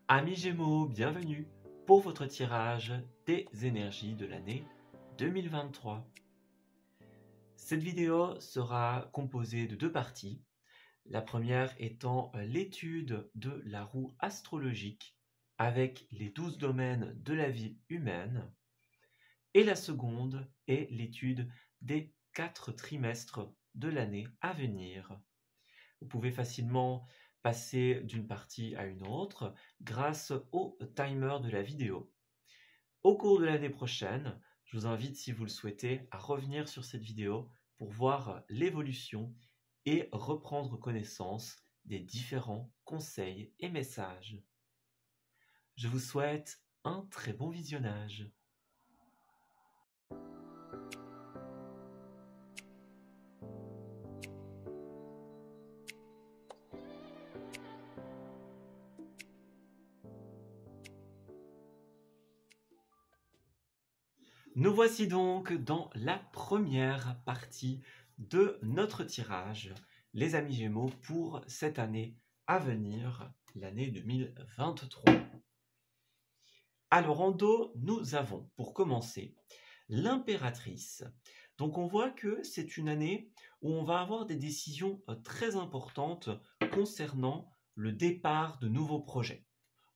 Amis Gémeaux, bienvenue pour votre tirage des énergies de l'année 2023. Cette vidéo sera composée de deux parties. La première étant l'étude de la roue astrologique avec les 12 domaines de la vie humaine. Et la seconde est l'étude des 4 trimestres de l'année à venir. Vous pouvez facilement passer d'une partie à une autre grâce au timer de la vidéo. Au cours de l'année prochaine, je vous invite, si vous le souhaitez, à revenir sur cette vidéo pour voir l'évolution et reprendre connaissance des différents conseils et messages. Je vous souhaite un très bon visionnage. Nous voici donc dans la première partie de notre tirage, les amis Gémeaux, pour cette année à venir, l'année 2023. Alors en dos, nous avons pour commencer l'impératrice. Donc on voit que c'est une année où on va avoir des décisions très importantes concernant le départ de nouveaux projets.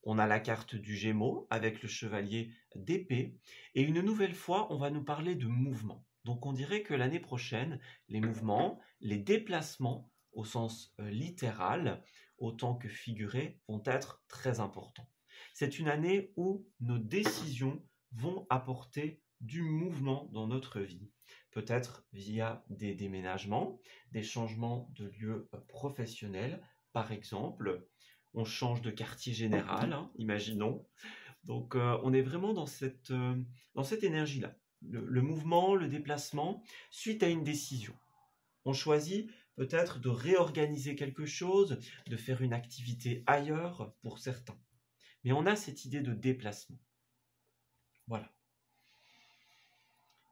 On a la carte du Gémeaux avec le chevalier d'épée et une nouvelle fois, on va nous parler de mouvement. Donc on dirait que l'année prochaine, les mouvements, les déplacements au sens littéral, autant que figuré, vont être très importants. C'est une année où nos décisions vont apporter du mouvement dans notre vie, peut-être via des déménagements, des changements de lieu professionnel, par exemple. On change de quartier général, hein, imaginons. Donc on est vraiment dans cette énergie-là. Le mouvement, le déplacement, suite à une décision. On choisit peut-être de réorganiser quelque chose, de faire une activité ailleurs pour certains. Mais on a cette idée de déplacement. Voilà.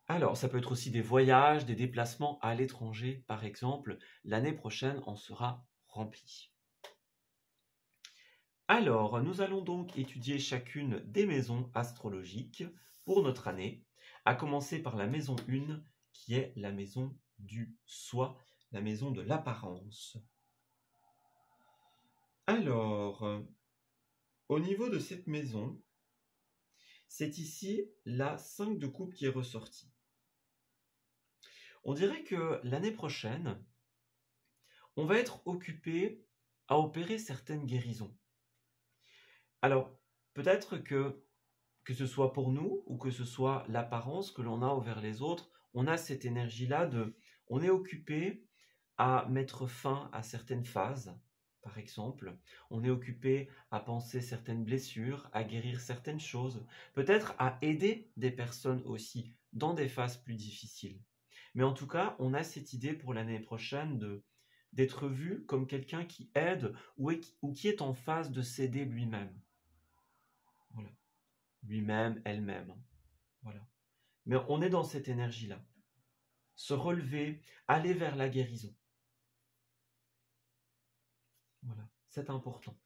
Alors, ça peut être aussi des voyages, des déplacements à l'étranger, par exemple. L'année prochaine en sera remplie. Alors, nous allons donc étudier chacune des maisons astrologiques pour notre année, à commencer par la maison 1, qui est la maison du soi, la maison de l'apparence. Alors, au niveau de cette maison, c'est ici la 5 de coupe qui est ressortie. On dirait que l'année prochaine, on va être occupé à opérer certaines guérisons. Alors, peut-être que ce soit pour nous ou que ce soit l'apparence que l'on a envers les autres, on a cette énergie-là on est occupé à mettre fin à certaines phases, par exemple. On est occupé à penser certaines blessures, à guérir certaines choses, peut-être à aider des personnes aussi dans des phases plus difficiles. Mais en tout cas, on a cette idée pour l'année prochaine d'être vu comme quelqu'un qui aide ou qui est en phase de s'aider lui-même. Voilà. Lui-même, elle-même. Voilà. Mais on est dans cette énergie-là. Se relever, aller vers la guérison. Voilà, c'est important.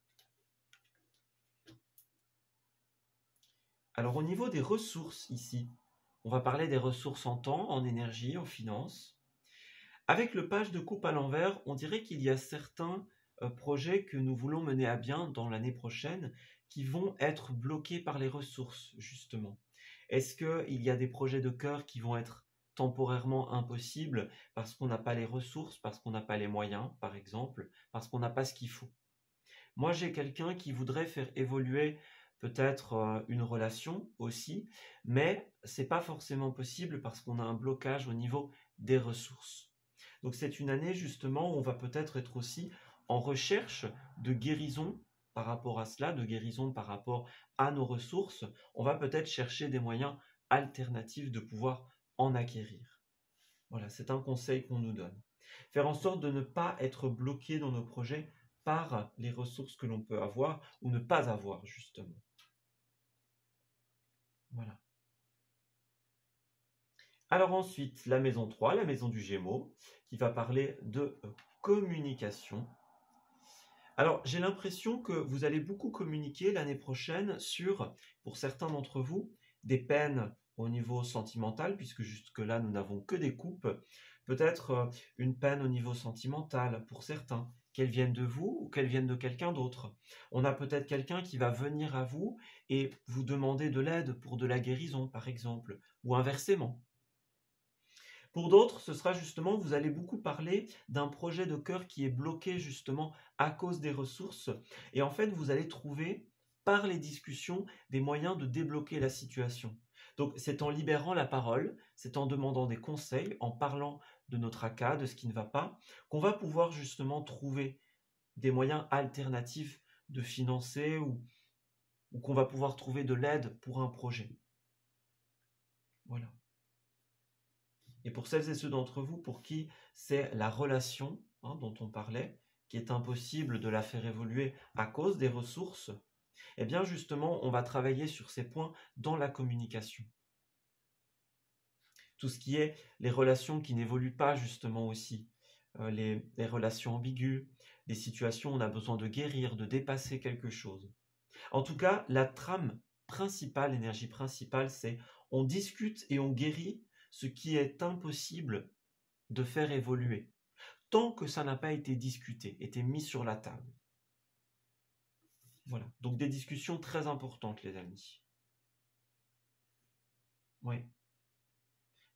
Alors au niveau des ressources ici, on va parler des ressources en temps, en énergie, en finances. Avec le page de coupe à l'envers, on dirait qu'il y a certains projets que nous voulons mener à bien dans l'année prochaine qui vont être bloqués par les ressources, justement. Est-ce qu'il y a des projets de cœur qui vont être temporairement impossibles parce qu'on n'a pas les ressources, parce qu'on n'a pas les moyens, par exemple, parce qu'on n'a pas ce qu'il faut? Moi, j'ai quelqu'un qui voudrait faire évoluer peut-être une relation aussi, mais c'est pas forcément possible parce qu'on a un blocage au niveau des ressources. Donc c'est une année justement où on va peut-être être aussi en recherche de guérison par rapport à cela, de guérison par rapport à nos ressources. On va peut-être chercher des moyens alternatifs de pouvoir en acquérir. Voilà, c'est un conseil qu'on nous donne. Faire en sorte de ne pas être bloqué dans nos projets par les ressources que l'on peut avoir ou ne pas avoir, justement. Voilà. Alors ensuite, la maison 3, la maison du Gémeaux, qui va parler de communication. Alors, j'ai l'impression que vous allez beaucoup communiquer l'année prochaine sur, pour certains d'entre vous, des peines au niveau sentimental, puisque jusque-là, nous n'avons que des couples. Peut-être une peine au niveau sentimental pour certains, qu'elles viennent de vous ou qu'elles viennent de quelqu'un d'autre. On a peut-être quelqu'un qui va venir à vous et vous demander de l'aide pour de la guérison, par exemple, ou inversement. Pour d'autres, ce sera justement, vous allez beaucoup parler d'un projet de cœur qui est bloqué justement à cause des ressources. Et en fait, vous allez trouver par les discussions des moyens de débloquer la situation. Donc c'est en libérant la parole, c'est en demandant des conseils, en parlant de notre tracas, de ce qui ne va pas, qu'on va pouvoir justement trouver des moyens alternatifs de financer ou qu'on va pouvoir trouver de l'aide pour un projet. Voilà. Et pour celles et ceux d'entre vous pour qui c'est la relation dont on parlait, qui est impossible de la faire évoluer à cause des ressources, eh bien justement, on va travailler sur ces points dans la communication. Tout ce qui est les relations qui n'évoluent pas justement aussi, les relations ambiguës, les situations où on a besoin de guérir, de dépasser quelque chose. En tout cas, la trame principale, l'énergie principale, c'est on discute et on guérit ce qui est impossible de faire évoluer, tant que ça n'a pas été discuté, été mis sur la table. Voilà, donc des discussions très importantes, les amis. Oui.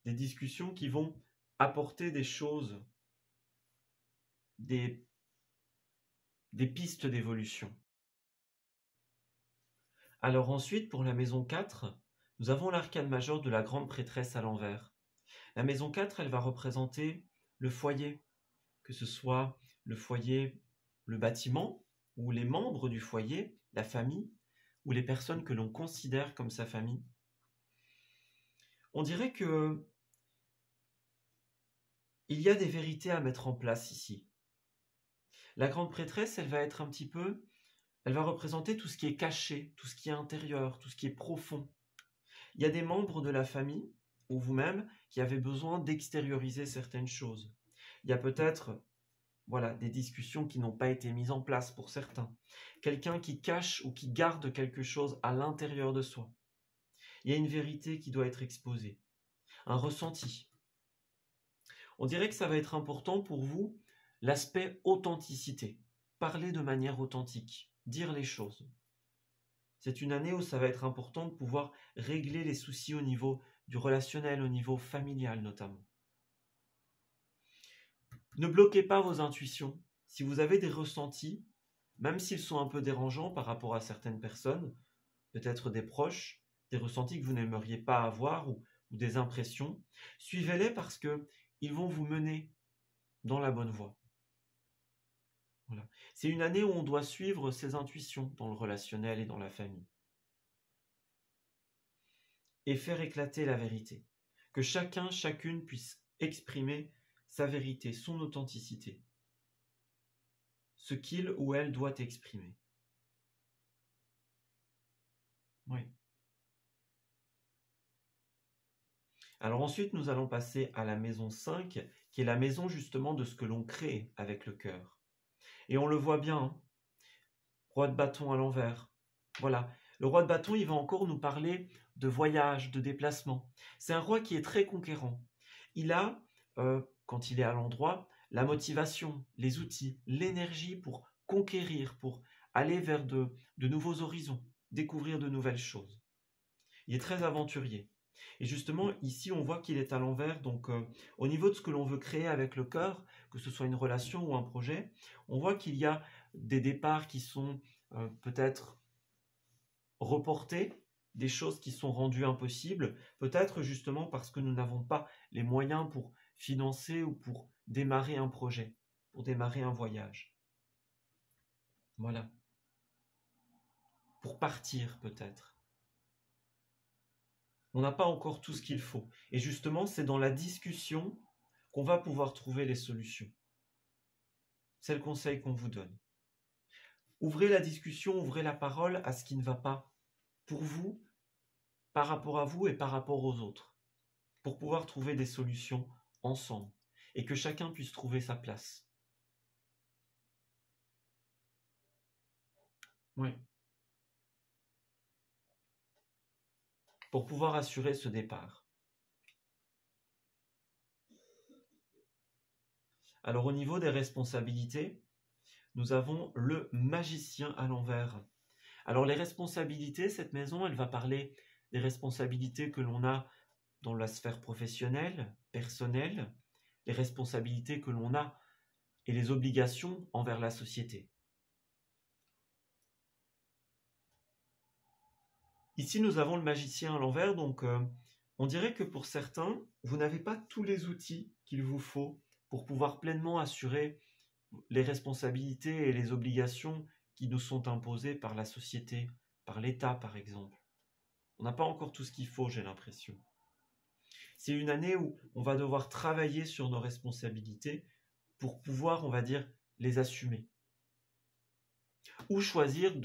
Des discussions qui vont apporter des choses, des pistes d'évolution. Alors ensuite, pour la maison 4, nous avons l'arcane majeur de la grande prêtresse à l'envers. La maison 4, elle va représenter le foyer, que ce soit le foyer, le bâtiment, ou les membres du foyer, la famille, ou les personnes que l'on considère comme sa famille. On dirait que il y a des vérités à mettre en place ici. La grande prêtresse, elle va être un petit peu, elle va représenter tout ce qui est caché, tout ce qui est intérieur, tout ce qui est profond. Il y a des membres de la famille, ou vous-même, qui avez besoin d'extérioriser certaines choses. Il y a peut-être des discussions qui n'ont pas été mises en place pour certains. Quelqu'un qui cache ou qui garde quelque chose à l'intérieur de soi. Il y a une vérité qui doit être exposée. Un ressenti. On dirait que ça va être important pour vous, l'aspect authenticité. Parler de manière authentique. Dire les choses. C'est une année où ça va être important de pouvoir régler les soucis au niveau du relationnel, au niveau familial notamment. Ne bloquez pas vos intuitions. Si vous avez des ressentis, même s'ils sont un peu dérangeants par rapport à certaines personnes, peut-être des proches, des ressentis que vous n'aimeriez pas avoir ou des impressions, suivez-les parce qu'ils vont vous mener dans la bonne voie. Voilà. C'est une année où on doit suivre ses intuitions dans le relationnel et dans la famille. Et faire éclater la vérité. Que chacun, chacune puisse exprimer sa vérité, son authenticité. Ce qu'il ou elle doit exprimer. Oui. Alors ensuite, nous allons passer à la maison 5, qui est la maison justement de ce que l'on crée avec le cœur. Et on le voit bien, roi de bâton à l'envers. Voilà, le roi de bâton, il va encore nous parler de voyage, de déplacement. C'est un roi qui est très conquérant. Il a, quand il est à l'endroit, la motivation, les outils, l'énergie pour conquérir, pour aller vers de nouveaux horizons, découvrir de nouvelles choses. Il est très aventurier. Et justement, ici, on voit qu'il est à l'envers. Donc, au niveau de ce que l'on veut créer avec le cœur, que ce soit une relation ou un projet, on voit qu'il y a des départs qui sont peut-être reportés, des choses qui sont rendues impossibles, peut-être justement parce que nous n'avons pas les moyens pour financer ou pour démarrer un projet, pour démarrer un voyage. Voilà. Pour partir peut-être. On n'a pas encore tout ce qu'il faut. Et justement, c'est dans la discussion qu'on va pouvoir trouver les solutions. C'est le conseil qu'on vous donne. Ouvrez la discussion, ouvrez la parole à ce qui ne va pas pour vous, par rapport à vous et par rapport aux autres, pour pouvoir trouver des solutions ensemble et que chacun puisse trouver sa place. Oui. Pour pouvoir assurer ce départ. Alors au niveau des responsabilités, nous avons le magicien à l'envers. Alors les responsabilités, cette maison, elle va parler des responsabilités que l'on a dans la sphère professionnelle, personnelle, les responsabilités que l'on a et les obligations envers la société. Ici, nous avons le magicien à l'envers, donc on dirait que pour certains, vous n'avez pas tous les outils qu'il vous faut pour pouvoir pleinement assurer les responsabilités et les obligations qui nous sont imposées par la société, par l'État par exemple. On n'a pas encore tout ce qu'il faut, j'ai l'impression. C'est une année où on va devoir travailler sur nos responsabilités pour pouvoir, on va dire, les assumer. Ou choisir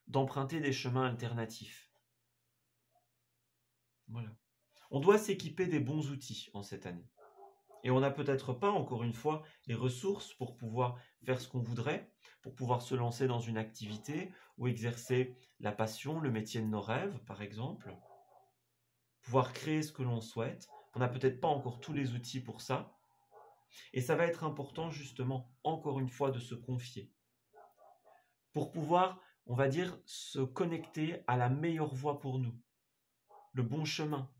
d'emprunter des chemins alternatifs. Voilà. On doit s'équiper des bons outils en cette année. Et on n'a peut-être pas, encore une fois, les ressources pour pouvoir faire ce qu'on voudrait, pour pouvoir se lancer dans une activité ou exercer la passion, le métier de nos rêves, par exemple. Pouvoir créer ce que l'on souhaite. On n'a peut-être pas encore tous les outils pour ça. Et ça va être important, justement, encore une fois, de se confier. Pour pouvoir, on va dire, se connecter à la meilleure voie pour nous. Le bon chemin.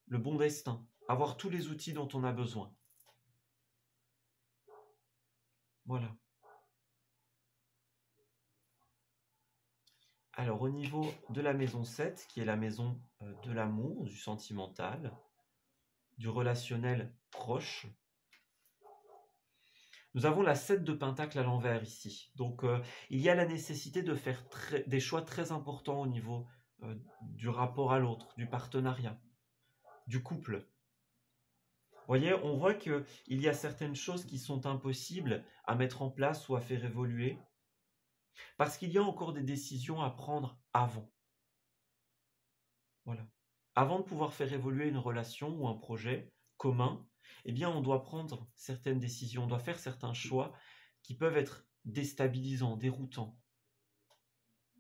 Le bon destin. Avoir tous les outils dont on a besoin. Voilà. Alors au niveau de la maison 7, qui est la maison de l'amour, du sentimental, du relationnel proche, nous avons la 7 de Pentacle à l'envers ici. Donc il y a la nécessité de faire des choix très importants au niveau du rapport à l'autre, du partenariat, du couple. Vous voyez, on voit qu'il y a certaines choses qui sont impossibles à mettre en place ou à faire évoluer, parce qu'il y a encore des décisions à prendre avant. Voilà. Avant de pouvoir faire évoluer une relation ou un projet commun, eh bien, on doit prendre certaines décisions, on doit faire certains choix qui peuvent être déstabilisants, déroutants,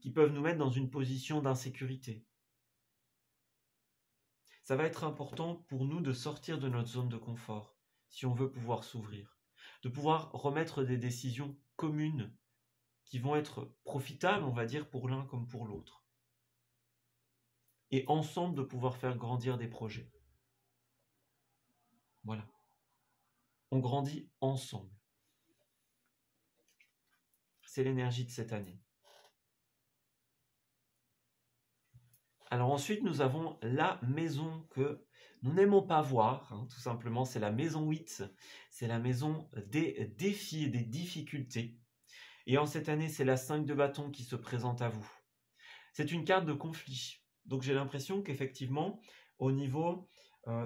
qui peuvent nous mettre dans une position d'insécurité. Ça va être important pour nous de sortir de notre zone de confort, si on veut pouvoir s'ouvrir, de pouvoir remettre des décisions communes qui vont être profitables, on va dire, pour l'un comme pour l'autre. Et ensemble de pouvoir faire grandir des projets. Voilà. On grandit ensemble. C'est l'énergie de cette année. Alors ensuite, nous avons la maison que nous n'aimons pas voir, hein, tout simplement, c'est la maison 8. C'est la maison des défis et des difficultés. Et en cette année, c'est la 5 de bâton qui se présente à vous. C'est une carte de conflit. Donc j'ai l'impression qu'effectivement, au niveau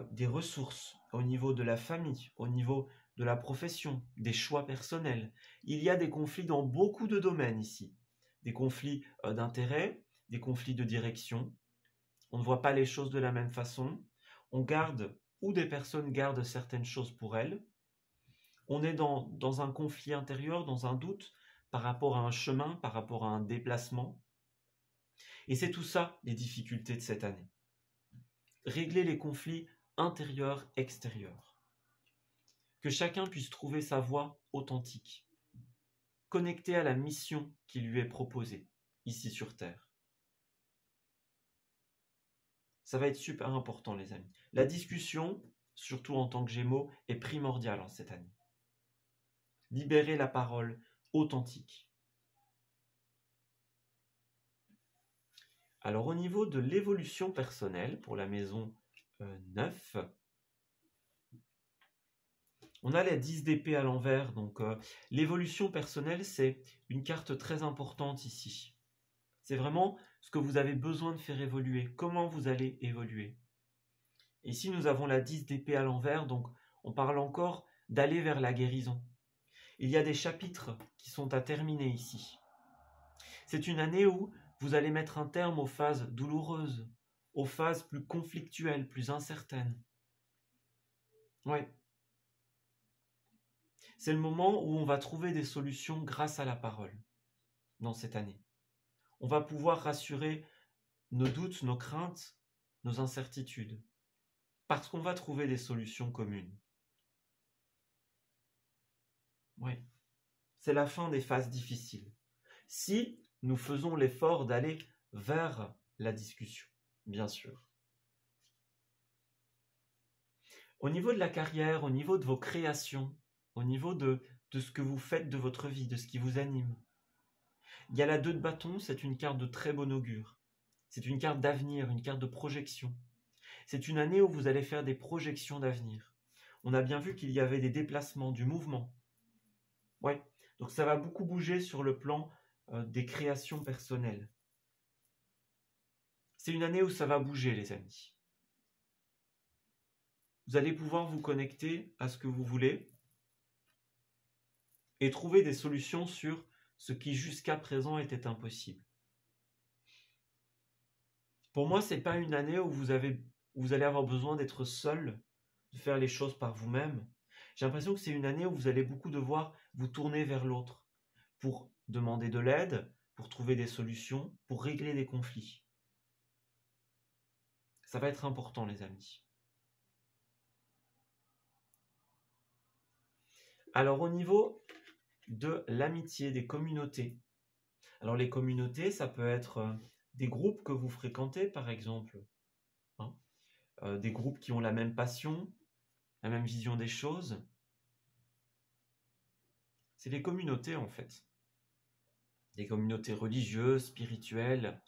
des ressources, au niveau de la famille, au niveau de la profession, des choix personnels, il y a des conflits dans beaucoup de domaines ici. Des conflits d'intérêt, des conflits de direction. On ne voit pas les choses de la même façon. On garde, ou des personnes gardent certaines choses pour elles. On est dans un conflit intérieur, dans un doute par rapport à un chemin, par rapport à un déplacement. Et c'est tout ça, les difficultés de cette année. Régler les conflits intérieurs-extérieurs. Que chacun puisse trouver sa voie authentique. Connecté à la mission qui lui est proposée, ici sur Terre. Ça va être super important, les amis. La discussion, surtout en tant que Gémeaux, est primordiale en cette année. Libérer la parole authentique. Alors au niveau de l'évolution personnelle, pour la maison 9, on a la 10 d'épée à l'envers. Donc l'évolution personnelle, c'est une carte très importante ici. C'est vraiment ce que vous avez besoin de faire évoluer, comment vous allez évoluer. Ici, nous avons la 10 d'épée à l'envers, donc on parle encore d'aller vers la guérison. Il y a des chapitres qui sont à terminer ici. C'est une année où vous allez mettre un terme aux phases douloureuses, aux phases plus conflictuelles, plus incertaines. Oui. C'est le moment où on va trouver des solutions grâce à la parole, dans cette année. On va pouvoir rassurer nos doutes, nos craintes, nos incertitudes. Parce qu'on va trouver des solutions communes. Oui. C'est la fin des phases difficiles. Si nous faisons l'effort d'aller vers la discussion, bien sûr. Au niveau de la carrière, au niveau de vos créations, au niveau de ce que vous faites de votre vie, de ce qui vous anime. Il y a la 2 de bâton, c'est une carte de très bon augure. C'est une carte d'avenir, une carte de projection. C'est une année où vous allez faire des projections d'avenir. On a bien vu qu'il y avait des déplacements, du mouvement. Ouais, donc ça va beaucoup bouger sur le plan des créations personnelles. C'est une année où ça va bouger, les amis. Vous allez pouvoir vous connecter à ce que vous voulez et trouver des solutions sur ce qui jusqu'à présent était impossible. Pour moi, ce n'est pas une année où vous allez avoir besoin d'être seul, de faire les choses par vous-même. J'ai l'impression que c'est une année où vous allez beaucoup devoir vous tourner vers l'autre pour demander de l'aide, pour trouver des solutions, pour régler des conflits. Ça va être important, les amis. Alors, au niveau de l'amitié, des communautés. Alors, les communautés, ça peut être des groupes que vous fréquentez, par exemple. Des groupes qui ont la même passion, la même vision des choses. C'est les communautés, en fait. Des communautés religieuses, spirituelles,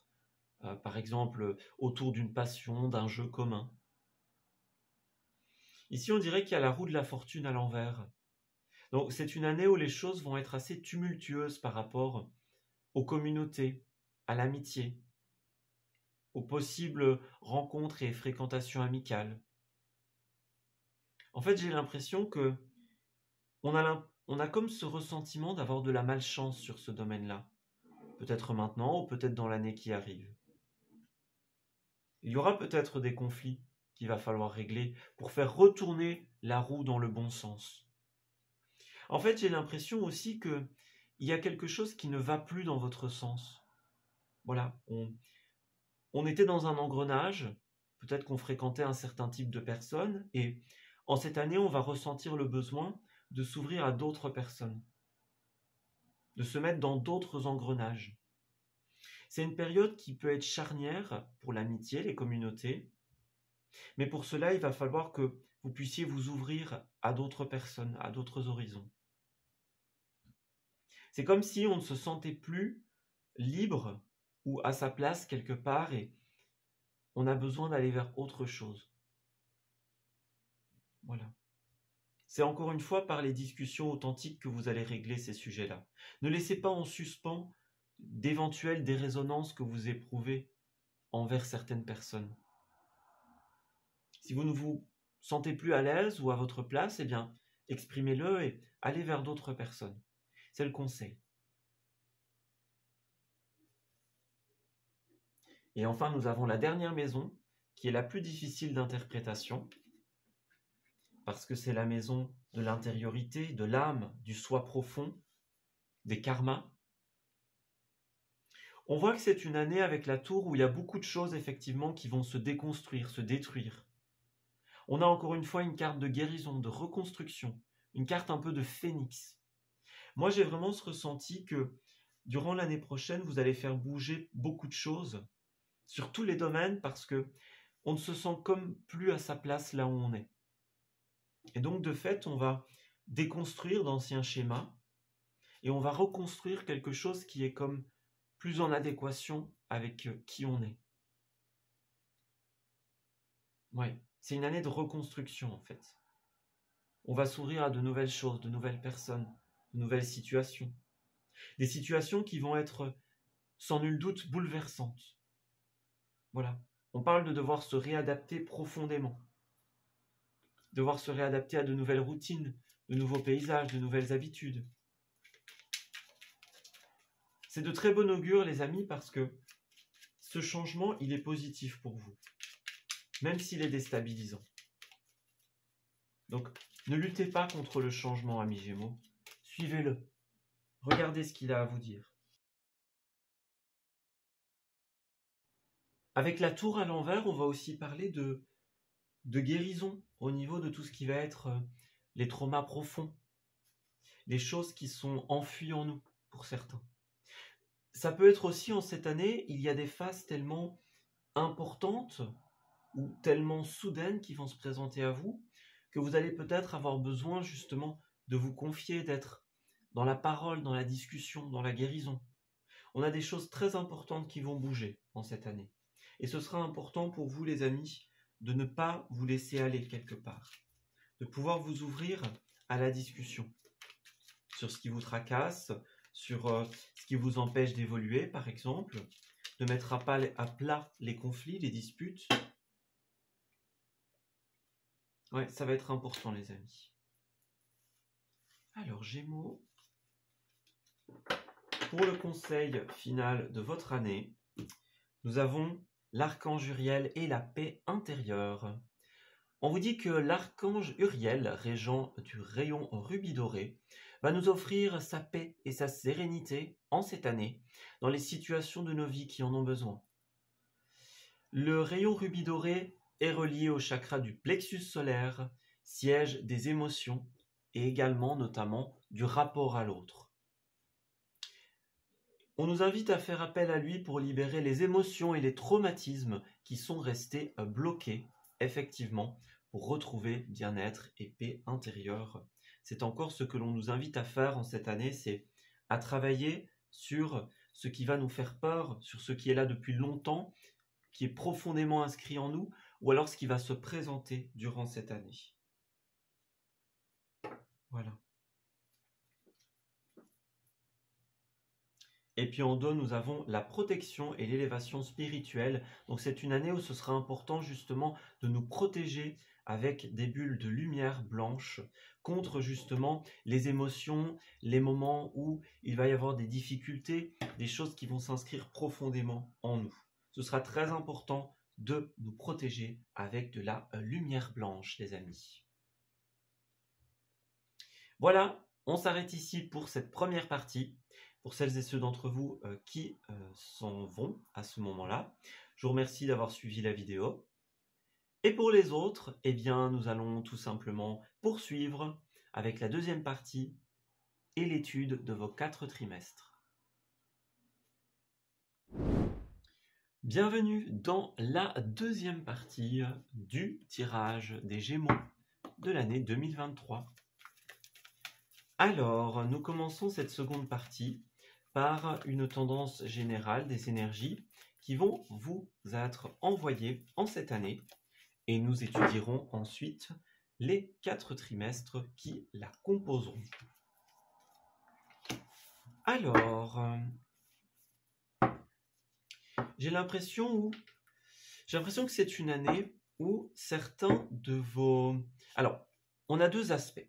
par exemple, autour d'une passion, d'un jeu commun. Ici, on dirait qu'il y a la roue de la fortune à l'envers. Donc, c'est une année où les choses vont être assez tumultueuses par rapport aux communautés, à l'amitié, aux possibles rencontres et fréquentations amicales. En fait, j'ai l'impression que on a comme ce ressentiment d'avoir de la malchance sur ce domaine-là. Peut-être maintenant ou peut-être dans l'année qui arrive. Il y aura peut-être des conflits qu'il va falloir régler pour faire retourner la roue dans le bon sens. En fait, j'ai l'impression aussi qu'il y a quelque chose qui ne va plus dans votre sens. Voilà, on était dans un engrenage, peut-être qu'on fréquentait un certain type de personnes, et en cette année, on va ressentir le besoin de s'ouvrir à d'autres personnes, de se mettre dans d'autres engrenages. C'est une période qui peut être charnière pour l'amitié, les communautés, mais pour cela, il va falloir que vous puissiez vous ouvrir à d'autres personnes, à d'autres horizons. C'est comme si on ne se sentait plus libre ou à sa place quelque part et on a besoin d'aller vers autre chose. Voilà. C'est encore une fois par les discussions authentiques que vous allez régler ces sujets-là. Ne laissez pas en suspens d'éventuelles dérésonances que vous éprouvez envers certaines personnes. Si vous ne vous sentez plus à l'aise ou à votre place, eh bien, exprimez-le et allez vers d'autres personnes. C'est le conseil. Et enfin, nous avons la dernière maison, qui est la plus difficile d'interprétation, parce que c'est la maison de l'intériorité, de l'âme, du soi profond, des karmas. On voit que c'est une année avec la tour où il y a beaucoup de choses effectivement qui vont se déconstruire, se détruire. On a encore une fois une carte de guérison, de reconstruction, une carte un peu de phénix. Moi, j'ai vraiment ce ressenti que durant l'année prochaine, vous allez faire bouger beaucoup de choses sur tous les domaines parce que on ne se sent comme plus à sa place là où on est. Et donc, de fait, on va déconstruire d'anciens schémas et on va reconstruire quelque chose qui est comme plus en adéquation avec qui on est. Ouais, c'est une année de reconstruction en fait. On va s'ouvrir à de nouvelles choses, de nouvelles personnes, de nouvelles situations. Des situations qui vont être, sans nul doute, bouleversantes. Voilà. On parle de devoir se réadapter profondément. Devoir se réadapter à de nouvelles routines, de nouveaux paysages, de nouvelles habitudes. C'est de très bon augure, les amis, parce que ce changement, il est positif pour vous, même s'il est déstabilisant. Donc, ne luttez pas contre le changement, amis Gémeaux. Suivez-le. Regardez ce qu'il a à vous dire. Avec la tour à l'envers, on va aussi parler de guérison au niveau de tout ce qui va être les traumas profonds, les choses qui sont enfuies en nous pour certains. Ça peut être aussi en cette année, il y a des phases tellement importantes ou tellement soudaines qui vont se présenter à vous que vous allez peut-être avoir besoin justement de vous confier, d'être dans la parole, dans la discussion, dans la guérison. On a des choses très importantes qui vont bouger en cette année. Et ce sera important pour vous, les amis, de ne pas vous laisser aller quelque part, de pouvoir vous ouvrir à la discussion sur ce qui vous tracasse, sur ce qui vous empêche d'évoluer, par exemple, de mettre à plat les conflits, les disputes. Ouais, ça va être important, les amis. Alors, Gémeaux, pour le conseil final de votre année, nous avons l'archange Uriel et la paix intérieure. On vous dit que l'archange Uriel, régent du rayon rubis doré, va nous offrir sa paix et sa sérénité en cette année dans les situations de nos vies qui en ont besoin. Le rayon rubis doré est relié au chakra du plexus solaire, siège des émotions et également notamment du rapport à l'autre. On nous invite à faire appel à lui pour libérer les émotions et les traumatismes qui sont restés bloqués, effectivement, pour retrouver bien-être et paix intérieure. C'est encore ce que l'on nous invite à faire en cette année, c'est à travailler sur ce qui va nous faire peur, sur ce qui est là depuis longtemps, qui est profondément inscrit en nous, ou alors ce qui va se présenter durant cette année. Voilà. Et puis en dos, nous avons la protection et l'élévation spirituelle. Donc c'est une année où ce sera important justement de nous protéger avec des bulles de lumière blanche contre justement les émotions, les moments où il va y avoir des difficultés, des choses qui vont s'inscrire profondément en nous. Ce sera très important de nous protéger avec de la lumière blanche, les amis. Voilà, on s'arrête ici pour cette première partie. Pour celles et ceux d'entre vous qui s'en vont à ce moment-là, je vous remercie d'avoir suivi la vidéo. Et pour les autres, eh bien, nous allons tout simplement poursuivre avec la deuxième partie et l'étude de vos 4 trimestres. Bienvenue dans la deuxième partie du tirage des Gémeaux de l'année 2023. Alors, nous commençons cette seconde partie par une tendance générale des énergies qui vont vous être envoyées en cette année et nous étudierons ensuite les 4 trimestres qui la composeront. Alors, j'ai l'impression que c'est une année où certains de vos... Alors, on a 2 aspects.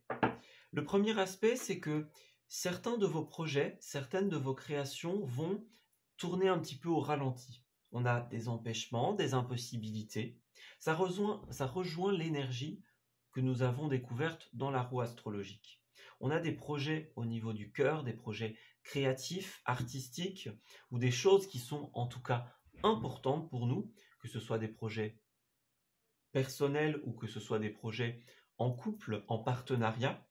Le premier aspect, c'est que certains de vos projets, certaines de vos créations vont tourner un petit peu au ralenti. On a des empêchements, des impossibilités. Ça rejoint l'énergie que nous avons découverte dans la roue astrologique. On a des projets au niveau du cœur, des projets créatifs, artistiques, ou des choses qui sont en tout cas importantes pour nous, que ce soit des projets personnels ou que ce soit des projets en couple, en partenariat.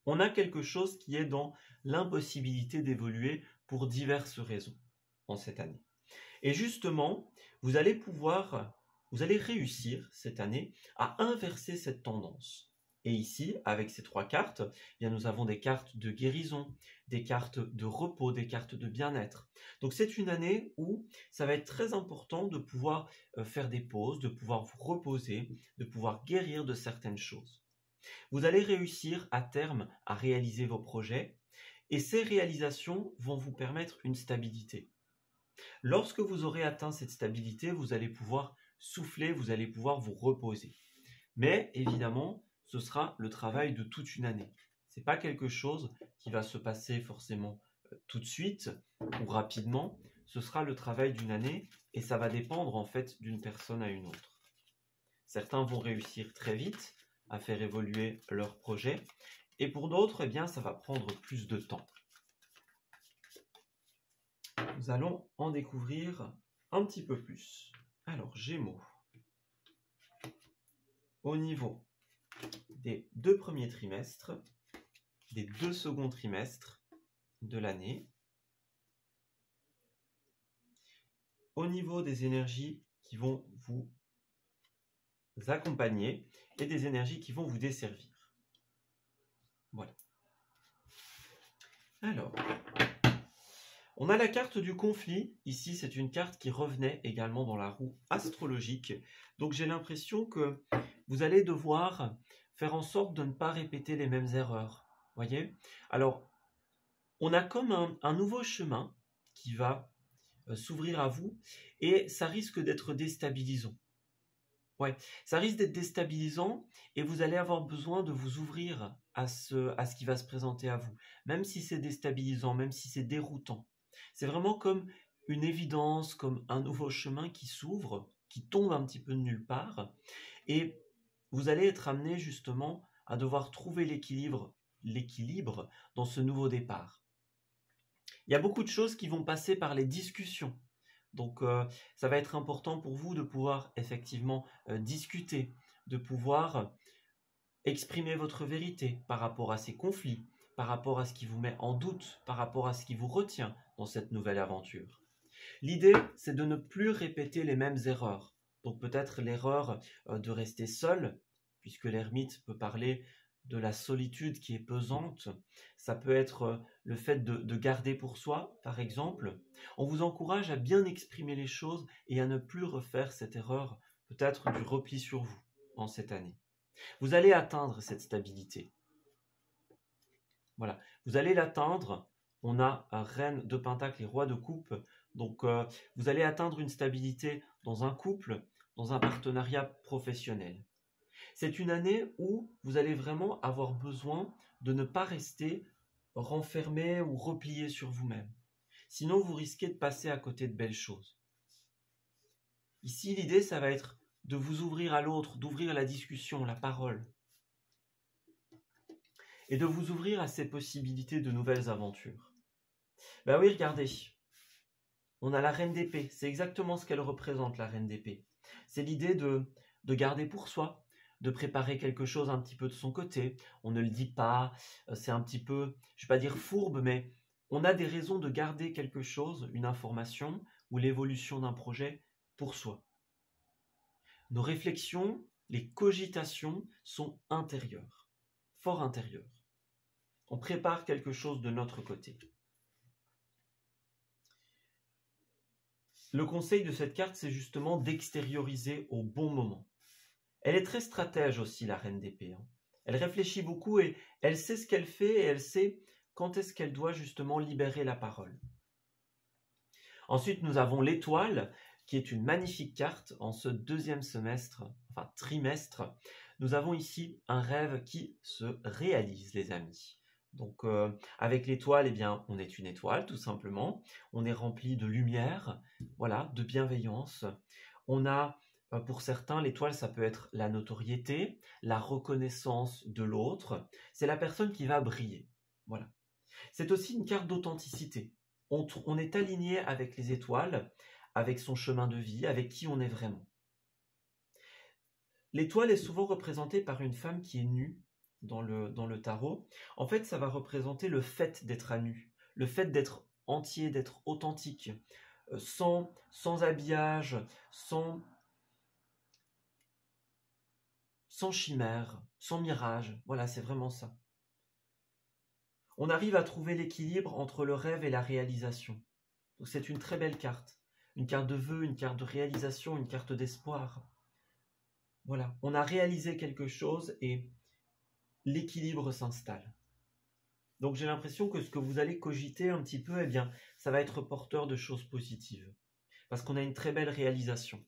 On a quelque chose qui est dans l'impossibilité d'évoluer pour diverses raisons en cette année. Et justement, vous allez réussir cette année à inverser cette tendance. Et ici, avec ces 3 cartes, eh bien, nous avons des cartes de guérison, des cartes de repos, des cartes de bien-être. Donc c'est une année où ça va être très important de pouvoir faire des pauses, de pouvoir vous reposer, de pouvoir guérir de certaines choses. Vous allez réussir à terme à réaliser vos projets et ces réalisations vont vous permettre une stabilité. Lorsque vous aurez atteint cette stabilité, vous allez pouvoir souffler, vous allez pouvoir vous reposer. Mais évidemment, ce sera le travail de toute une année. Ce n'est pas quelque chose qui va se passer forcément tout de suite ou rapidement. Ce sera le travail d'une année et ça va dépendre en fait d'une personne à une autre. Certains vont réussir très vite à faire évoluer leur projet et pour d'autres, eh bien, ça va prendre plus de temps. Nous allons en découvrir un petit peu plus. Alors, Gémeaux. Au niveau des 2 premiers trimestres, des 2 seconds trimestres de l'année, au niveau des énergies qui vont vous accompagner et des énergies qui vont vous desservir. Voilà. Alors, on a la carte du conflit. Ici, c'est une carte qui revenait également dans la roue astrologique. Donc, j'ai l'impression que vous allez devoir faire en sorte de ne pas répéter les mêmes erreurs. Voyez? Alors, on a comme un nouveau chemin qui va s'ouvrir à vous et ça risque d'être déstabilisant. Ouais, ça risque d'être déstabilisant et vous allez avoir besoin de vous ouvrir à ce qui va se présenter à vous. Même si c'est déstabilisant, même si c'est déroutant. C'est vraiment comme une évidence, comme un nouveau chemin qui s'ouvre, qui tombe un petit peu de nulle part. Et vous allez être amené justement à devoir trouver l'équilibre dans ce nouveau départ. Il y a beaucoup de choses qui vont passer par les discussions. Donc, ça va être important pour vous de pouvoir effectivement discuter, de pouvoir exprimer votre vérité par rapport à ces conflits, par rapport à ce qui vous met en doute, par rapport à ce qui vous retient dans cette nouvelle aventure. L'idée, c'est de ne plus répéter les mêmes erreurs. Donc peut-être l'erreur de rester seul, puisque l'ermite peut parler de la solitude qui est pesante. Ça peut être le fait de garder pour soi, par exemple. On vous encourage à bien exprimer les choses et à ne plus refaire cette erreur, peut-être du repli sur vous en cette année. Vous allez atteindre cette stabilité. Voilà, vous allez l'atteindre. On a un reine de pentacle et roi de coupe. Donc, vous allez atteindre une stabilité dans un couple, dans un partenariat professionnel. C'est une année où vous allez vraiment avoir besoin de ne pas rester renfermé ou replié sur vous-même. Sinon, vous risquez de passer à côté de belles choses. Ici, l'idée, ça va être de vous ouvrir à l'autre, d'ouvrir la discussion, la parole. Et de vous ouvrir à ces possibilités de nouvelles aventures. Ben oui, regardez. On a la reine d'épée. C'est exactement ce qu'elle représente, la reine d'épée. C'est l'idée de garder pour soi, de préparer quelque chose un petit peu de son côté. On ne le dit pas, c'est un petit peu, je ne vais pas dire fourbe, mais on a des raisons de garder quelque chose, une information ou l'évolution d'un projet pour soi. Nos réflexions, les cogitations sont intérieures, fort intérieures. On prépare quelque chose de notre côté. Le conseil de cette carte, c'est justement d'extérioriser au bon moment. Elle est très stratège aussi, la reine d'épée. Elle réfléchit beaucoup et elle sait ce qu'elle fait et elle sait quand est-ce qu'elle doit justement libérer la parole. Ensuite, nous avons l'étoile, qui est une magnifique carte en ce deuxième semestre, enfin trimestre. Nous avons ici un rêve qui se réalise, les amis. Donc, avec l'étoile, eh bien, on est une étoile, tout simplement. On est rempli de lumière, voilà, de bienveillance. On a, pour certains, l'étoile, ça peut être la notoriété, la reconnaissance de l'autre. C'est la personne qui va briller, voilà. C'est aussi une carte d'authenticité. On est aligné avec les étoiles, avec son chemin de vie, avec qui on est vraiment. L'étoile est souvent représentée par une femme qui est nue dans le tarot. En fait, ça va représenter le fait d'être à nu, le fait d'être entier, d'être authentique, sans habillage, sans chimère, sans mirage. Voilà, c'est vraiment ça. On arrive à trouver l'équilibre entre le rêve et la réalisation. Donc c'est une très belle carte. Une carte de vœux, une carte de réalisation, une carte d'espoir. Voilà, on a réalisé quelque chose et l'équilibre s'installe. Donc j'ai l'impression que ce que vous allez cogiter un petit peu, eh bien, ça va être porteur de choses positives. Parce qu'on a une très belle réalisation.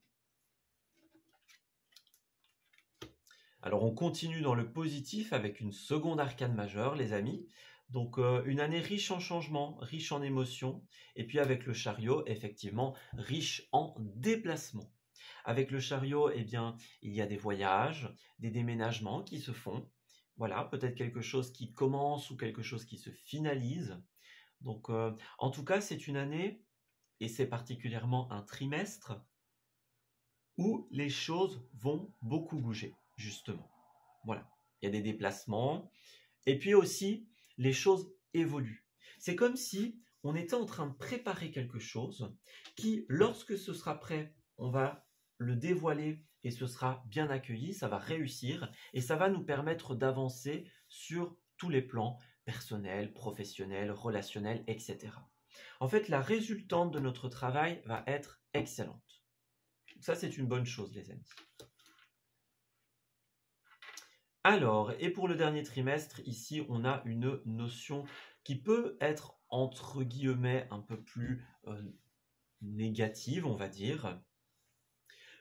Alors on continue dans le positif avec une seconde arcane majeure, les amis. Donc une année riche en changements, riche en émotions, et puis avec le chariot, effectivement, riche en déplacements. Avec le chariot, eh bien, il y a des voyages, des déménagements qui se font. Voilà, peut-être quelque chose qui commence ou quelque chose qui se finalise. Donc en tout cas, c'est une année et c'est particulièrement un trimestre où les choses vont beaucoup bouger, justement. Voilà, il y a des déplacements, et puis aussi, les choses évoluent. C'est comme si on était en train de préparer quelque chose qui, lorsque ce sera prêt, on va le dévoiler et ce sera bien accueilli, ça va réussir et ça va nous permettre d'avancer sur tous les plans personnels, professionnels, relationnels, etc. En fait, la résultante de notre travail va être excellente. Ça, c'est une bonne chose, les amis. Alors, et pour le dernier trimestre, ici, on a une notion qui peut être, entre guillemets, un peu plus négative, on va dire.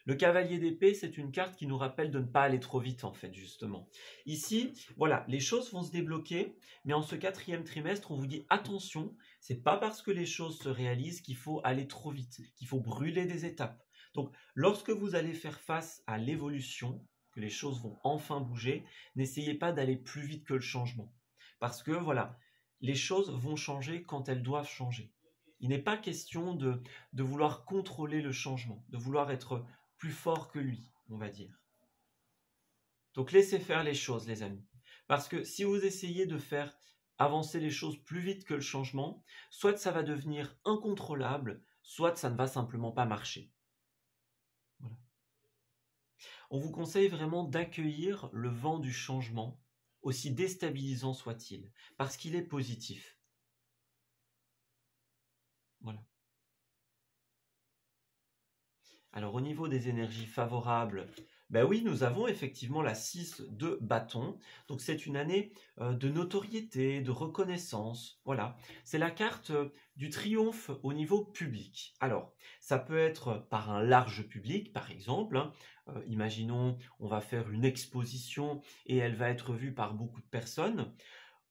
Le cavalier d'épée, c'est une carte qui nous rappelle de ne pas aller trop vite, en fait, justement. Ici, voilà, les choses vont se débloquer, mais en ce 4e trimestre, on vous dit attention, c'est pas parce que les choses se réalisent qu'il faut aller trop vite, qu'il faut brûler des étapes. Donc, lorsque vous allez faire face à l'évolution, que les choses vont enfin bouger, n'essayez pas d'aller plus vite que le changement. Parce que, voilà, les choses vont changer quand elles doivent changer. Il n'est pas question de vouloir contrôler le changement, de vouloir être plus fort que lui, on va dire. Donc laissez faire les choses, les amis. Parce que si vous essayez de faire avancer les choses plus vite que le changement, soit ça va devenir incontrôlable, soit ça ne va simplement pas marcher. Voilà. On vous conseille vraiment d'accueillir le vent du changement, aussi déstabilisant soit-il, parce qu'il est positif. Voilà. Alors au niveau des énergies favorables, ben oui, nous avons effectivement la 6 de bâton. Donc c'est une année de notoriété, de reconnaissance. Voilà, c'est la carte du triomphe au niveau public. Alors, ça peut être par un large public, par exemple. Imaginons, on va faire une exposition et elle va être vue par beaucoup de personnes.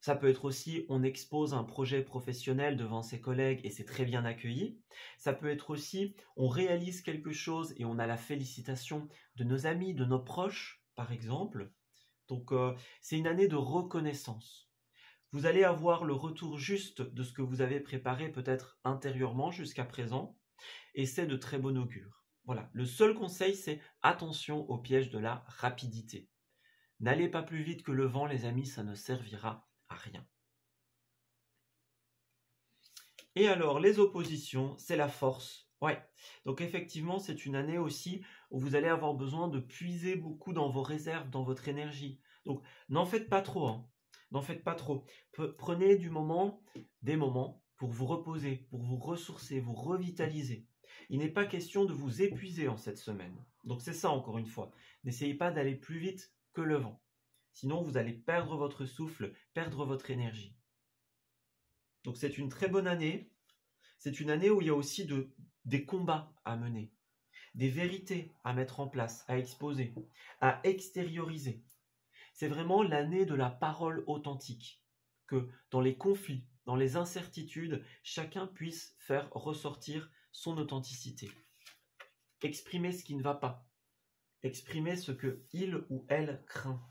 Ça peut être aussi, on expose un projet professionnel devant ses collègues et c'est très bien accueilli. Ça peut être aussi, on réalise quelque chose et on a la félicitation de nos amis, de nos proches, par exemple. Donc, c'est une année de reconnaissance. Vous allez avoir le retour juste de ce que vous avez préparé peut-être intérieurement jusqu'à présent et c'est de très bon augure. Voilà, le seul conseil, c'est attention au piège de la rapidité. N'allez pas plus vite que le vent, les amis, ça ne servira à rien. Et alors, les oppositions, c'est la force. Ouais, donc effectivement, c'est une année aussi où vous allez avoir besoin de puiser beaucoup dans vos réserves, dans votre énergie. Donc, n'en faites pas trop, hein. N'en faites pas trop. Prenez des moments pour vous reposer, pour vous ressourcer, vous revitaliser. Il n'est pas question de vous épuiser en cette semaine. Donc c'est ça encore une fois. N'essayez pas d'aller plus vite que le vent. Sinon, vous allez perdre votre souffle, perdre votre énergie. Donc c'est une très bonne année. C'est une année où il y a aussi des combats à mener, des vérités à mettre en place, à exposer, à extérioriser. C'est vraiment l'année de la parole authentique, que dans les conflits, dans les incertitudes, chacun puisse faire ressortir son authenticité. Exprimer ce qui ne va pas, exprimer ce que il ou elle craint,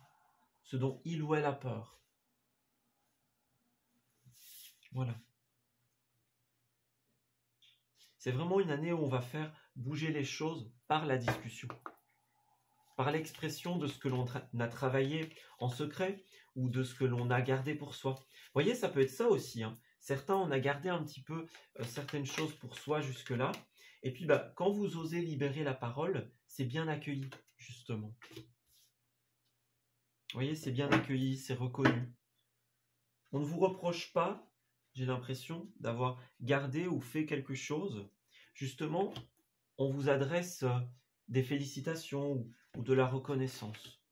ce dont il ou elle a peur. Voilà. C'est vraiment une année où on va faire bouger les choses par la discussion, par l'expression de ce que l'on a travaillé en secret ou de ce que l'on a gardé pour soi. Vous voyez, ça peut être ça aussi, hein. Certains, on a gardé un petit peu certaines choses pour soi jusque-là. Et puis, quand vous osez libérer la parole, c'est bien accueilli, justement. Vous voyez, c'est bien accueilli, c'est reconnu. On ne vous reproche pas, j'ai l'impression, d'avoir gardé ou fait quelque chose. Justement, on vous adresse des félicitations ou de la reconnaissance.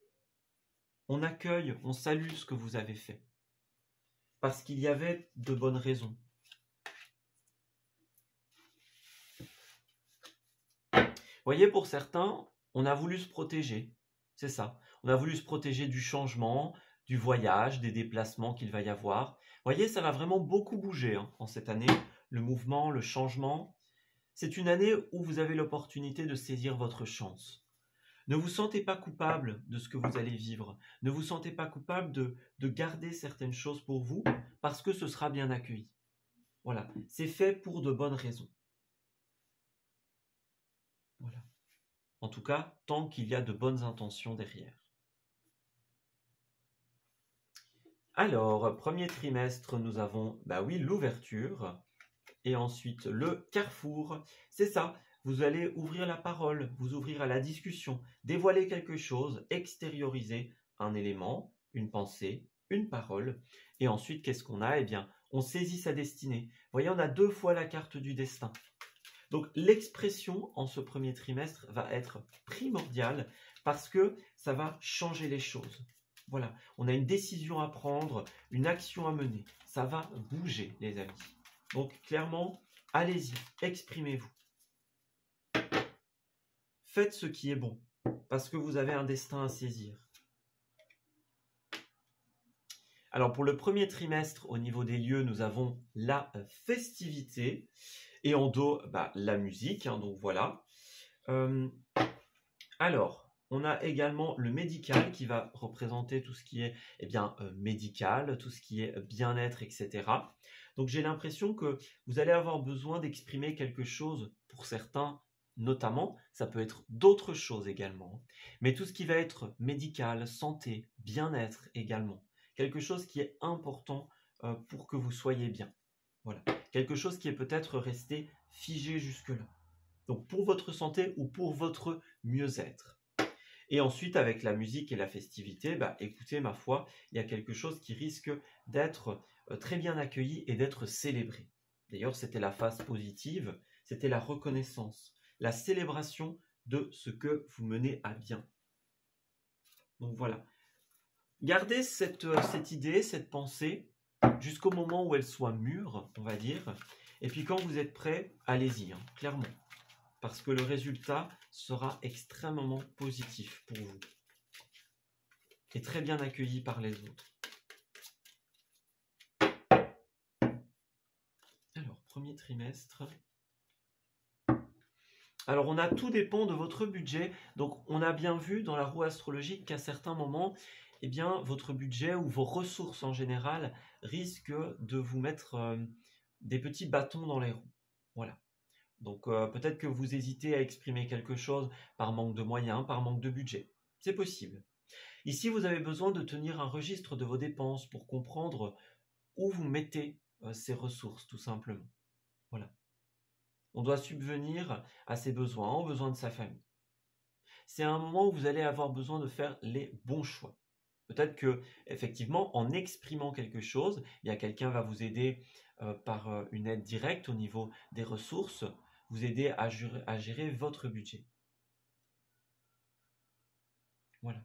On accueille, on salue ce que vous avez fait. Parce qu'il y avait de bonnes raisons. Vous voyez, pour certains, on a voulu se protéger. C'est ça. On a voulu se protéger du changement, du voyage, des déplacements qu'il va y avoir. Vous voyez, ça va vraiment beaucoup bouger en cette année. Le mouvement, le changement. C'est une année où vous avez l'opportunité de saisir votre chance. Ne vous sentez pas coupable de ce que vous allez vivre. Ne vous sentez pas coupable de garder certaines choses pour vous parce que ce sera bien accueilli. Voilà, c'est fait pour de bonnes raisons. En tout cas, tant qu'il y a de bonnes intentions derrière. Alors, premier trimestre, nous avons, bah oui, l'ouverture. Et ensuite, le carrefour. C'est ça, vous allez ouvrir la parole, vous ouvrir à la discussion, dévoiler quelque chose, extérioriser un élément, une pensée, une parole. Et ensuite, qu'est-ce qu'on a? Eh bien, on saisit sa destinée. Vous voyez, on a 2 fois la carte du destin. Donc, l'expression en ce premier trimestre va être primordiale parce que ça va changer les choses. Voilà, on a une décision à prendre, une action à mener. Ça va bouger, les amis. Donc, clairement, allez-y, exprimez-vous. Faites ce qui est bon, parce que vous avez un destin à saisir. Alors, pour le premier trimestre, au niveau des lieux, nous avons la festivité. Et en dos, bah, la musique, hein, donc voilà. Alors, on a également le médical qui va représenter tout ce qui est médical, tout ce qui est bien-être, etc. Donc j'ai l'impression que vous allez avoir besoin d'exprimer quelque chose pour certains, notamment, ça peut être d'autres choses également. Mais tout ce qui va être médical, santé, bien-être également, quelque chose qui est important pour que vous soyez bien. Voilà, quelque chose qui est peut-être resté figé jusque-là. Donc pour votre santé ou pour votre mieux-être. Et ensuite, avec la musique et la festivité, bah, écoutez, ma foi, il y a quelque chose qui risque d'être très bien accueilli et d'être célébré. D'ailleurs, c'était la phase positive, c'était la reconnaissance, la célébration de ce que vous menez à bien. Donc voilà. Gardez cette idée, cette pensée, jusqu'au moment où elle soit mûre, on va dire. Et puis quand vous êtes prêt, allez-y, hein, clairement. Parce que le résultat sera extrêmement positif pour vous. Et très bien accueilli par les autres. Alors, premier trimestre. Alors, on a tout dépend de votre budget. Donc, on a bien vu dans la roue astrologique qu'à certains moments, eh bien, votre budget ou vos ressources en général risquent de vous mettre des petits bâtons dans les roues. Voilà. Donc, peut-être que vous hésitez à exprimer quelque chose par manque de moyens, par manque de budget. C'est possible. Ici, vous avez besoin de tenir un registre de vos dépenses pour comprendre où vous mettez ces ressources, tout simplement. Voilà. On doit subvenir à ses besoins, aux besoins de sa famille. C'est un moment où vous allez avoir besoin de faire les bons choix. Peut-être que, effectivement, en exprimant quelque chose, quelqu'un va vous aider par une aide directe au niveau des ressources, vous aider à gérer votre budget. Voilà.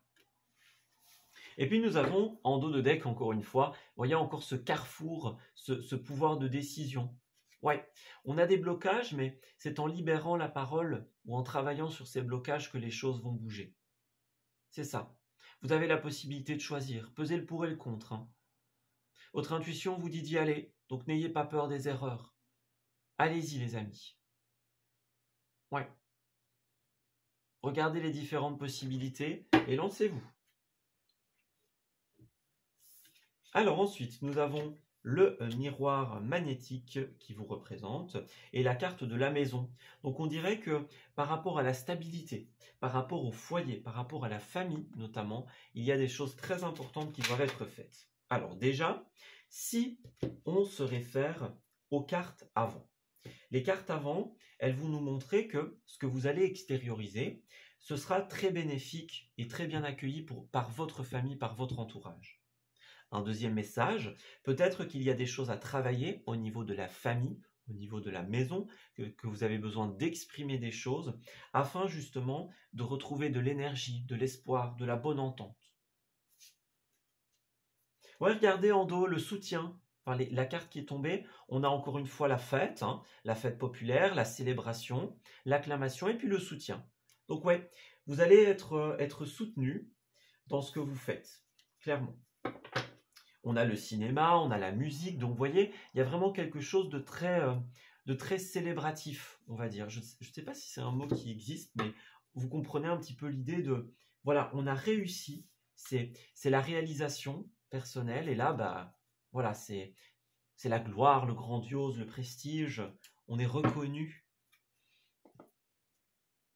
Et puis nous avons, en dos de deck, encore une fois, vous voyez encore ce carrefour, ce pouvoir de décision. Ouais, on a des blocages, mais c'est en libérant la parole ou en travaillant sur ces blocages que les choses vont bouger. C'est ça. Vous avez la possibilité de choisir, peser le pour et le contre. Hein. Votre intuition vous dit d'y aller, donc n'ayez pas peur des erreurs. Allez-y les amis. Ouais. Regardez les différentes possibilités et lancez-vous. Alors ensuite, nous avons le miroir magnétique qui vous représente et la carte de la maison. Donc on dirait que par rapport à la stabilité, par rapport au foyer, par rapport à la famille notamment, il y a des choses très importantes qui doivent être faites. Alors déjà, si on se réfère aux cartes avant, les cartes avant, elles vont nous montrer que ce que vous allez extérioriser, ce sera très bénéfique et très bien accueilli par votre famille, par votre entourage. Un deuxième message, peut-être qu'il y a des choses à travailler au niveau de la famille, au niveau de la maison, que vous avez besoin d'exprimer des choses, afin justement de retrouver de l'énergie, de l'espoir, de la bonne entente. Ouais, regardez en dos le soutien. Enfin, la carte qui est tombée, on a encore une fois la fête, hein, la fête populaire, la célébration, l'acclamation et puis le soutien. Donc ouais, vous allez être soutenu dans ce que vous faites, clairement. On a le cinéma, on a la musique, donc vous voyez, il y a vraiment quelque chose de très célébratif, on va dire. Je ne sais pas si c'est un mot qui existe, mais vous comprenez un petit peu l'idée de, voilà, on a réussi, c'est la réalisation personnelle, et là, bah, voilà, c'est la gloire, le grandiose, le prestige, on est reconnu.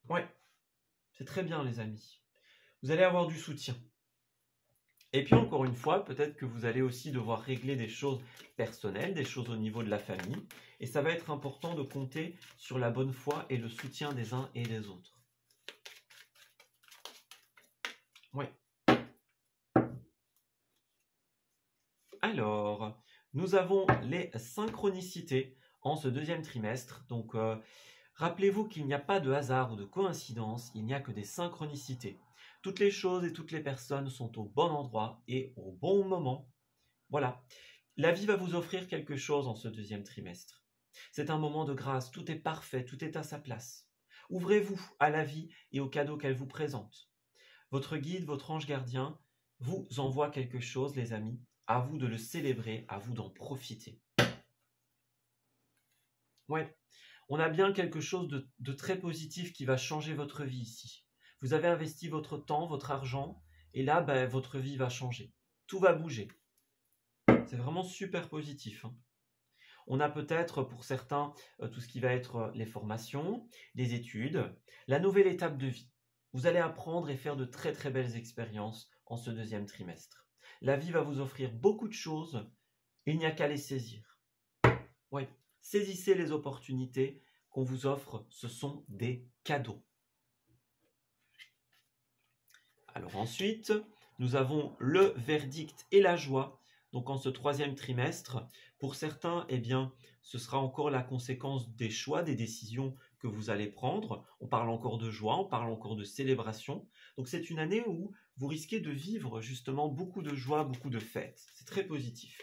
Ouais, C'est très bien, les amis. Vous allez avoir du soutien. Et puis, encore une fois, peut-être que vous allez aussi devoir régler des choses personnelles, des choses au niveau de la famille. Et ça va être important de compter sur la bonne foi et le soutien des uns et des autres. Oui. Alors, nous avons les synchronicités en ce deuxième trimestre. Donc, rappelez-vous qu'il n'y a pas de hasard ou de coïncidence, il n'y a que des synchronicités. Toutes les choses et toutes les personnes sont au bon endroit et au bon moment. Voilà. La vie va vous offrir quelque chose en ce deuxième trimestre. C'est un moment de grâce, tout est parfait, tout est à sa place. Ouvrez-vous à la vie et aux cadeaux qu'elle vous présente. Votre guide, votre ange gardien vous envoie quelque chose, les amis. À vous de le célébrer, à vous d'en profiter. Ouais, on a bien quelque chose de très positif qui va changer votre vie ici. Vous avez investi votre temps, votre argent, et là, votre vie va changer. Tout va bouger. C'est vraiment super positif. On a peut-être pour certains tout ce qui va être les formations, les études, la nouvelle étape de vie. Vous allez apprendre et faire de très très belles expériences en ce deuxième trimestre. La vie va vous offrir beaucoup de choses, il n'y a qu'à les saisir. Oui, saisissez les opportunités qu'on vous offre, ce sont des cadeaux. Alors ensuite, nous avons le verdict et la joie. Donc en ce troisième trimestre, pour certains, eh bien, ce sera encore la conséquence des choix, des décisions que vous allez prendre. On parle encore de joie, on parle encore de célébration. Donc c'est une année où vous risquez de vivre justement beaucoup de joie, beaucoup de fêtes. C'est très positif.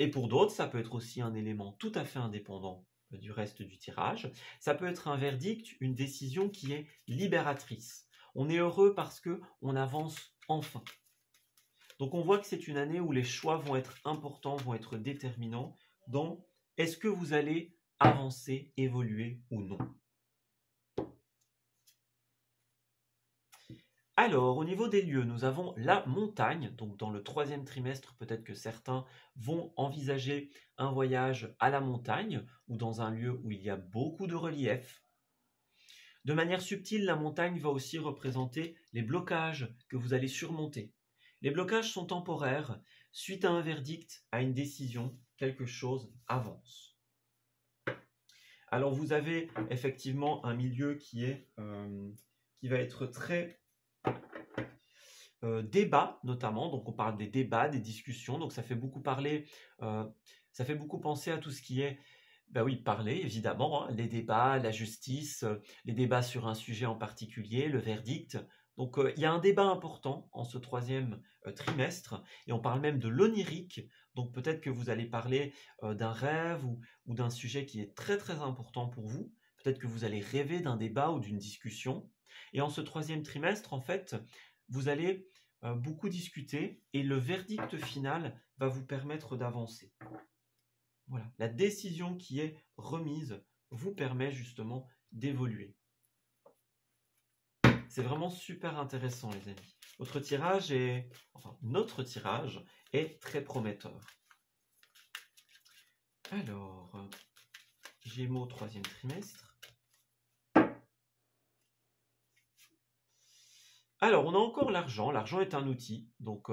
Et pour d'autres, ça peut être aussi un élément tout à fait indépendant du reste du tirage. Ça peut être un verdict, une décision qui est libératrice. On est heureux parce qu'on avance enfin. Donc on voit que c'est une année où les choix vont être importants, vont être déterminants dans est-ce que vous allez avancer, évoluer ou non. Alors, au niveau des lieux, nous avons la montagne. Donc, dans le troisième trimestre, peut-être que certains vont envisager un voyage à la montagne ou dans un lieu où il y a beaucoup de relief. De manière subtile, la montagne va aussi représenter les blocages que vous allez surmonter. Les blocages sont temporaires. Suite à un verdict, à une décision, quelque chose avance. Alors, vous avez effectivement un milieu qui va être très débat notamment, donc on parle des débats, des discussions, donc ça fait beaucoup parler, ça fait beaucoup penser à tout ce qui est, oui, parler évidemment, les débats, la justice, les débats sur un sujet en particulier, le verdict. Donc il y a un débat important en ce troisième trimestre, et on parle même de l'onirique, donc peut-être que vous allez parler d'un rêve ou d'un sujet qui est très très important pour vous, peut-être que vous allez rêver d'un débat ou d'une discussion, et en ce troisième trimestre, en fait, vous allez beaucoup discuter et le verdict final va vous permettre d'avancer. Voilà, la décision qui est remise vous permet justement d'évoluer. C'est vraiment super intéressant, les amis. Notre tirage est très prometteur. Alors, Gémeaux, troisième trimestre. Alors, on a encore l'argent. L'argent est un outil. Donc,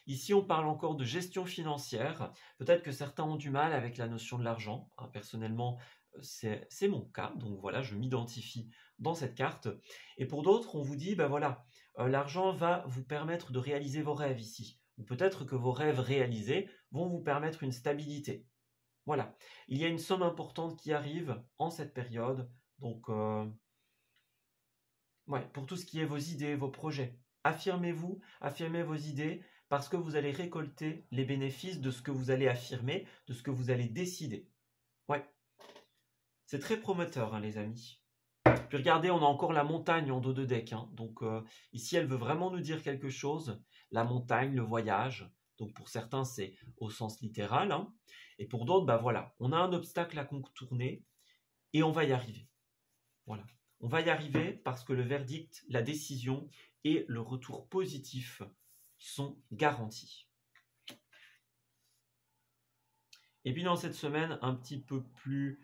ici, on parle encore de gestion financière. Peut-être que certains ont du mal avec la notion de l'argent. Personnellement, c'est mon cas. Donc, voilà, je m'identifie dans cette carte. Et pour d'autres, on vous dit, l'argent va vous permettre de réaliser vos rêves ici. Ou peut-être que vos rêves réalisés vont vous permettre une stabilité. Voilà. Il y a une somme importante qui arrive en cette période. Donc, pour tout ce qui est vos idées, vos projets. Affirmez-vous, affirmez vos idées, parce que vous allez récolter les bénéfices de ce que vous allez affirmer, de ce que vous allez décider. C'est très prometteur, les amis. Puis regardez, on a encore la montagne en dos de deck. Donc ici, elle veut vraiment nous dire quelque chose. La montagne, le voyage. Donc pour certains, c'est au sens littéral. Et pour d'autres, voilà, on a un obstacle à contourner et on va y arriver. Voilà. On va y arriver parce que le verdict, la décision et le retour positif sont garantis. Et puis dans cette semaine un petit peu plus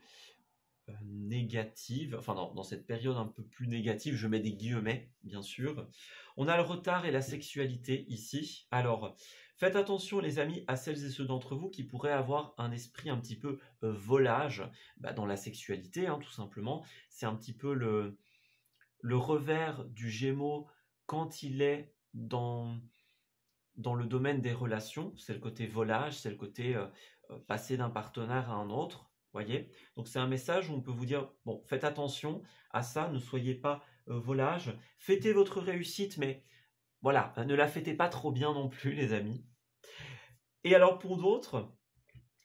négative, enfin dans cette période un peu plus négative, je mets des guillemets, bien sûr. On a le retard et la sexualité ici. Alors, faites attention les amis à celles et ceux d'entre vous qui pourraient avoir un esprit un petit peu volage dans la sexualité, hein, tout simplement. C'est un petit peu le revers du Gémeaux quand il est dans le domaine des relations. C'est le côté volage, c'est le côté passer d'un partenaire à un autre. Voyez, donc c'est un message où on peut vous dire, bon, faites attention à ça, ne soyez pas volage, fêtez votre réussite, mais voilà, ne la fêtez pas trop bien non plus, les amis. Et alors pour d'autres,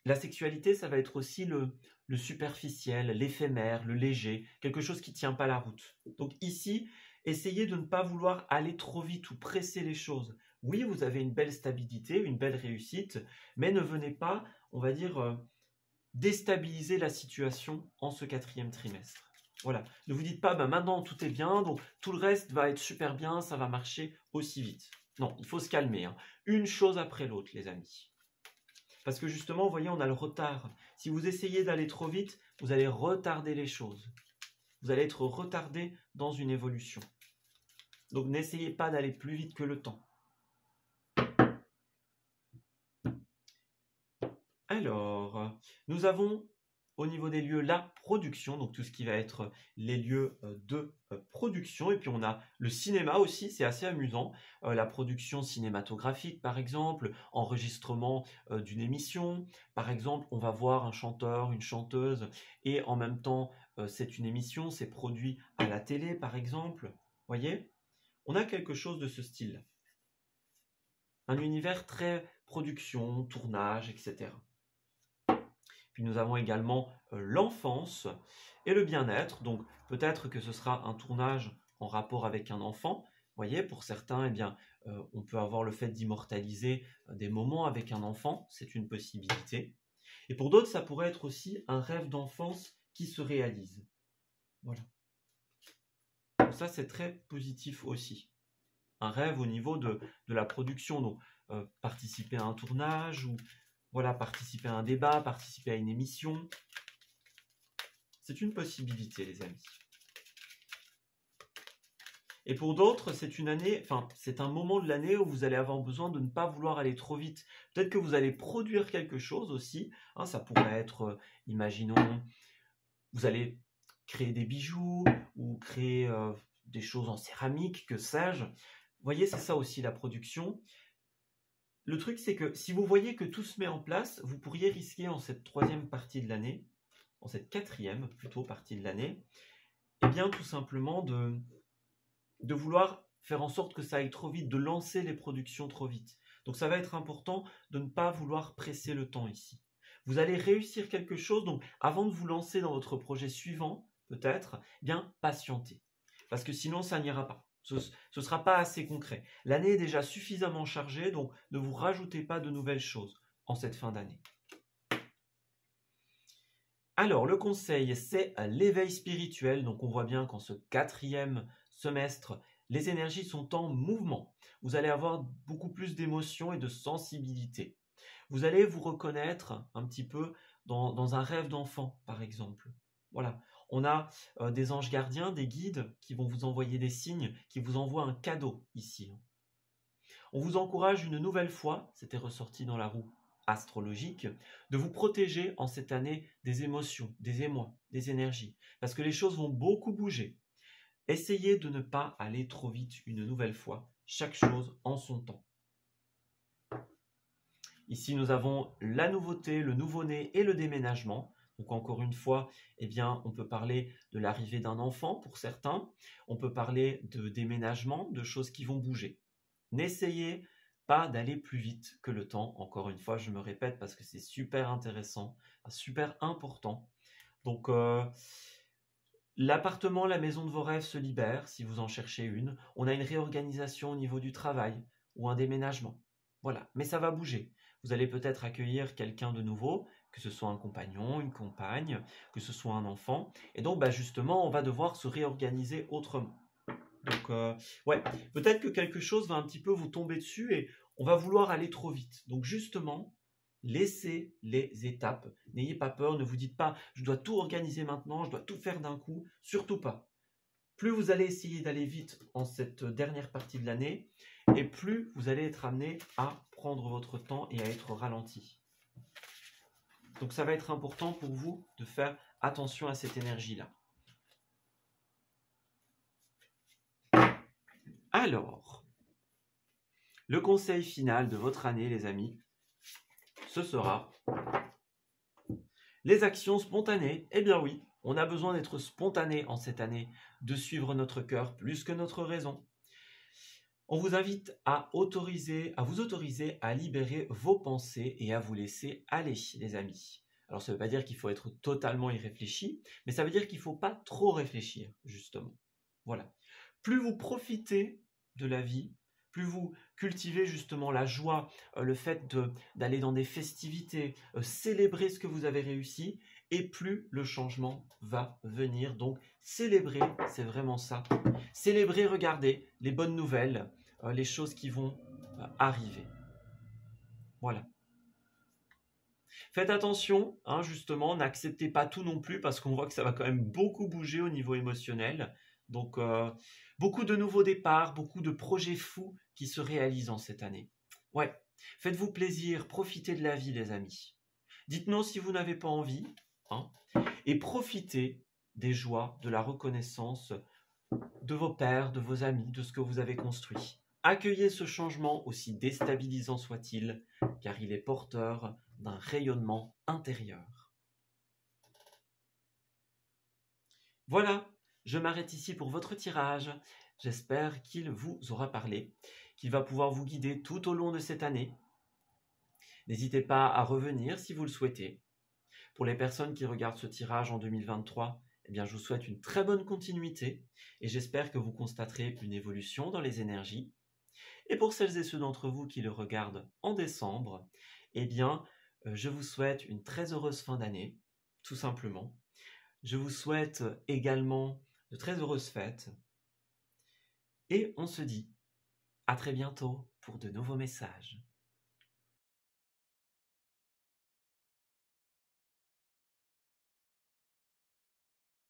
la sexualité, ça va être aussi le superficiel, l'éphémère, le léger, quelque chose qui ne tient pas la route. Donc ici, essayez de ne pas vouloir aller trop vite ou presser les choses. Oui, vous avez une belle stabilité, une belle réussite, mais ne venez pas, on va dire, déstabiliser la situation en ce 4e trimestre. Voilà, ne vous dites pas, maintenant tout est bien, donc tout le reste va être super bien, ça va marcher aussi vite. Non, il faut se calmer, hein. Une chose après l'autre, les amis. Parce que justement, vous voyez, on a le retard. Si vous essayez d'aller trop vite, vous allez retarder les choses. Vous allez être retardé dans une évolution. Donc n'essayez pas d'aller plus vite que le temps. Alors, nous avons au niveau des lieux la production, donc tout ce qui va être les lieux de production. Et puis on a le cinéma aussi, c'est assez amusant. La production cinématographique par exemple, enregistrement d'une émission. Par exemple, on va voir un chanteur, une chanteuse, et en même temps c'est une émission, c'est produit à la télé par exemple. Voyez, on a quelque chose de ce style. Un univers très production, tournage, etc. Puis nous avons également l'enfance et le bien-être. Donc peut-être que ce sera un tournage en rapport avec un enfant. Vous voyez, pour certains, eh bien, on peut avoir le fait d'immortaliser des moments avec un enfant. C'est une possibilité. Et pour d'autres, ça pourrait être aussi un rêve d'enfance qui se réalise. Voilà. Donc ça, c'est très positif aussi. Un rêve au niveau de la production. Donc participer à un tournage ou voilà, participer à un débat, participer à une émission. C'est une possibilité, les amis. Et pour d'autres, c'est une année, enfin, c'est un moment de l'année où vous allez avoir besoin de ne pas vouloir aller trop vite. Peut-être que vous allez produire quelque chose aussi. Hein, ça pourrait être, imaginons, vous allez créer des bijoux ou créer des choses en céramique, que sais-je. Vous voyez, c'est ça aussi la production. Le truc, c'est que si vous voyez que tout se met en place, vous pourriez risquer en cette 3e partie de l'année, en cette 4e plutôt partie de l'année, eh bien tout simplement de vouloir faire en sorte que ça aille trop vite, de lancer les productions trop vite. Donc ça va être important de ne pas vouloir presser le temps ici. Vous allez réussir quelque chose, donc avant de vous lancer dans votre projet suivant, peut-être, eh bien patientez. Parce que sinon ça n'ira pas. Ce ne sera pas assez concret. L'année est déjà suffisamment chargée, donc ne vous rajoutez pas de nouvelles choses en cette fin d'année. Alors, le conseil, c'est l'éveil spirituel. Donc, on voit bien qu'en ce 4e semestre, les énergies sont en mouvement. Vous allez avoir beaucoup plus d'émotions et de sensibilité. Vous allez vous reconnaître un petit peu dans un rêve d'enfant, par exemple. Voilà. On a des anges gardiens, des guides qui vont vous envoyer des signes, qui vous envoient un cadeau ici. On vous encourage une nouvelle fois, c'était ressorti dans la roue astrologique, de vous protéger en cette année des émotions, des émois, des énergies, parce que les choses vont beaucoup bouger. Essayez de ne pas aller trop vite une nouvelle fois, chaque chose en son temps. Ici, nous avons la nouveauté, le nouveau-né et le déménagement. Donc encore une fois, eh bien, on peut parler de l'arrivée d'un enfant pour certains. On peut parler de déménagement, de choses qui vont bouger. N'essayez pas d'aller plus vite que le temps. Encore une fois, je me répète parce que c'est super intéressant, super important. Donc, l'appartement, la maison de vos rêves se libère si vous en cherchez une. On a une réorganisation au niveau du travail ou un déménagement. Voilà, mais ça va bouger. Vous allez peut-être accueillir quelqu'un de nouveau, que ce soit un compagnon, une compagne, que ce soit un enfant. Et donc, justement, on va devoir se réorganiser autrement. Donc, ouais, peut-être que quelque chose va un petit peu vous tomber dessus et on va vouloir aller trop vite. Donc, justement, Laissez les étapes. N'ayez pas peur, ne vous dites pas « je dois tout organiser maintenant, je dois tout faire d'un coup ». Surtout pas. Plus vous allez essayer d'aller vite en cette dernière partie de l'année, et plus vous allez être amené à prendre votre temps et à être ralenti. Donc ça va être important pour vous de faire attention à cette énergie-là. Alors, le conseil final de votre année, les amis, ce sera les actions spontanées. Eh bien oui, on a besoin d'être spontané en cette année, de suivre notre cœur plus que notre raison. On vous invite à vous autoriser à libérer vos pensées et à vous laisser aller, les amis. Alors ça ne veut pas dire qu'il faut être totalement irréfléchi, mais ça veut dire qu'il ne faut pas trop réfléchir, justement. Voilà. Plus vous profitez de la vie, plus vous cultivez justement la joie, le fait d'aller dans des festivités, célébrer ce que vous avez réussi, et plus le changement va venir. Donc célébrer, c'est vraiment ça. Célébrer, regardez les bonnes nouvelles, les choses qui vont arriver. Voilà. Faites attention, hein, justement, n'acceptez pas tout non plus parce qu'on voit que ça va quand même beaucoup bouger au niveau émotionnel. Donc, beaucoup de nouveaux départs, beaucoup de projets fous qui se réalisent en cette année. Ouais, faites-vous plaisir, profitez de la vie, les amis. Dites-nous si vous n'avez pas envie, hein, et profitez des joies, de la reconnaissance de vos pères, de vos amis, de ce que vous avez construit. Accueillez ce changement, aussi déstabilisant soit-il, car il est porteur d'un rayonnement intérieur. Voilà, je m'arrête ici pour votre tirage. J'espère qu'il vous aura parlé, qu'il va pouvoir vous guider tout au long de cette année. N'hésitez pas à revenir si vous le souhaitez. Pour les personnes qui regardent ce tirage en 2023, eh bien, je vous souhaite une très bonne continuité et j'espère que vous constaterez une évolution dans les énergies. Et pour celles et ceux d'entre vous qui le regardent en décembre, eh bien, je vous souhaite une très heureuse fin d'année, tout simplement. Je vous souhaite également de très heureuses fêtes. Et on se dit à très bientôt pour de nouveaux messages.